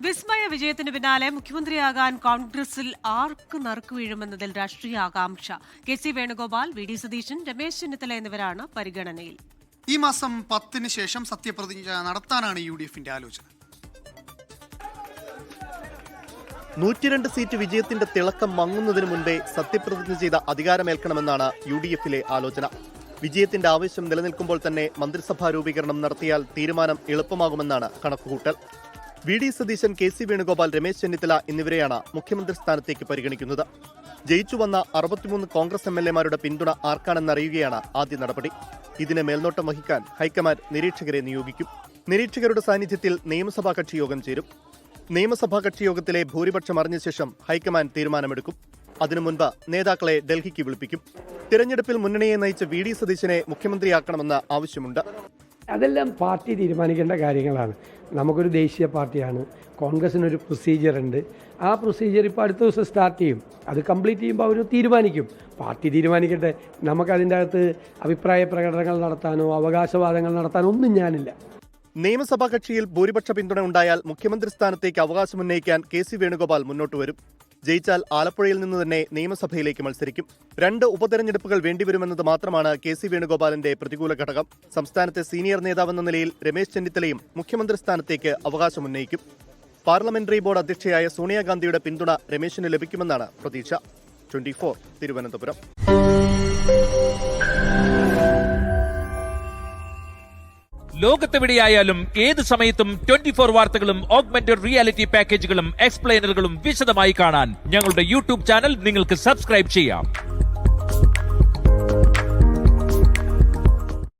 വിസ്മയ വിജയത്തിന് പിന്നാലെ മുഖ്യമന്ത്രിയാകാൻ കോൺഗ്രസിൽ ആർക്ക് നറുക്ക് വീഴുമെന്നതിൽ രാഷ്ട്രീയ ആകാംക്ഷ. കെ.സി. വേണുഗോപാൽ, വി.ഡി. സതീശൻ, രമേശ് ചെന്നിത്തല എന്നിവരാണ് പരിഗണനയിൽ. ഈ മാസം 10-ന് ശേഷം സത്യപ്രതിജ്ഞ നടത്താനാണ് UDFന്റെ ആലോചന. 102 സീറ്റ് വിജയത്തിന്റെ തിളക്കം മങ്ങുന്നതിന് മുൻപേ സത്യപ്രതിജ്ഞ ചെയ്ത അധികാരമേൽക്കണമെന്നാണ് UDFിലെ ആലോചന. വിജയത്തിന്റെ ആവശ്യം നിലനിൽക്കുമ്പോൾ തന്നെ മന്ത്രിസഭാ രൂപീകരണം നടത്തിയാൽ തീരുമാനം എളുപ്പമാകുമെന്നാണ് കണക്കുകൂട്ടൽ. വി.ഡി. സതീശൻ, കെ.സി. വേണുഗോപാൽ, രമേശ് ചെന്നിത്തല എന്നിവരെയാണ് മുഖ്യമന്ത്രി സ്ഥാനത്തേക്ക് പരിഗണിക്കുന്നത്. ജയിച്ചു വന്ന 63 കോൺഗ്രസ് MLA-മാരുടെ പിന്തുണ ആർക്കാണെന്നറിയുകയാണ് ആദ്യ നടപടി. ഇതിന് മേൽനോട്ടം വഹിക്കാൻ ഹൈക്കമാൻഡ് നിരീക്ഷകരെ നിയോഗിക്കും. നിരീക്ഷകരുടെ സാന്നിധ്യത്തിൽ നിയമസഭാ കക്ഷിയോഗം ചേരും. നിയമസഭാ കക്ഷിയോഗത്തിലെ ഭൂരിപക്ഷം അറിഞ്ഞ ശേഷം ഹൈക്കമാൻഡ് തീരുമാനമെടുക്കും. അതിനു മുൻപ് നേതാക്കളെ ഡൽഹിക്ക് വിളിപ്പിക്കും. തിരഞ്ഞെടുപ്പിൽ മുന്നണിയെ നയിച്ച വി.ഡി. സതീശനെ മുഖ്യമന്ത്രിയാക്കണമെന്ന ആവശ്യമുണ്ട്. അതെല്ലാം പാർട്ടി തീരുമാനിക്കേണ്ട കാര്യങ്ങളാണ്. നമുക്കൊരു ദേശീയ പാർട്ടിയാണ്, കോൺഗ്രസിനൊരു പ്രൊസീജിയർ ഉണ്ട്. ആ പ്രൊസീജിയർ ഇപ്പോൾ അടുത്ത ദിവസം സ്റ്റാർട്ട് ചെയ്യും. അത് കംപ്ലീറ്റ് ചെയ്യുമ്പോൾ അവർ തീരുമാനിക്കും. പാർട്ടി തീരുമാനിക്കട്ടെ. നമുക്കതിൻ്റെ അകത്ത് അഭിപ്രായ പ്രകടനങ്ങൾ നടത്താനോ അവകാശവാദങ്ങൾ നടത്താനോ ഒന്നും ഞാനില്ല. നിയമസഭാ കക്ഷിയിൽ ഭൂരിപക്ഷ പിന്തുണ ഉണ്ടായാൽ മുഖ്യമന്ത്രി സ്ഥാനത്തേക്ക് അവകാശമുന്നയിക്കാൻ കെ.സി. വേണുഗോപാൽ മുന്നോട്ട് വരും. ജയിച്ചാൽ ആലപ്പുഴയിൽ നിന്ന് തന്നെ നിയമസഭയിലേക്ക് മത്സരിക്കും. 2 ഉപതെരഞ്ഞെടുപ്പുകൾ വേണ്ടിവരുമെന്നത് മാത്രമാണ് കെ.സി. വേണുഗോപാലിന്റെ പ്രതികൂല ഘടകം. സംസ്ഥാനത്തെ സീനിയർ നേതാവെന്ന നിലയിൽ രമേശ് ചെന്നിത്തലയും മുഖ്യമന്ത്രി സ്ഥാനത്തേക്ക് അവകാശമുന്നയിക്കും. പാർലമെന്ററി ബോർഡ് അധ്യക്ഷയായ സോണിയാഗാന്ധിയുടെ പിന്തുണ രമേശിന് ലഭിക്കുമെന്നാണ് പ്രതീക്ഷ. 24 തിരുവനന്തപുരം. ലോകത്തെവിടെയായാലും ഏത് സമയത്തും 24 വാർത്തകളും ഓഗ്മെന്റഡ് റിയാലിറ്റി പാക്കേജുകളും എക്സ്പ്ലെയിനറുകളും വിശദമായി കാണാൻ ഞങ്ങളുടെ YouTube ചാനൽ നിങ്ങൾക്ക് സബ്സ്ക്രൈബ് ചെയ്യാം.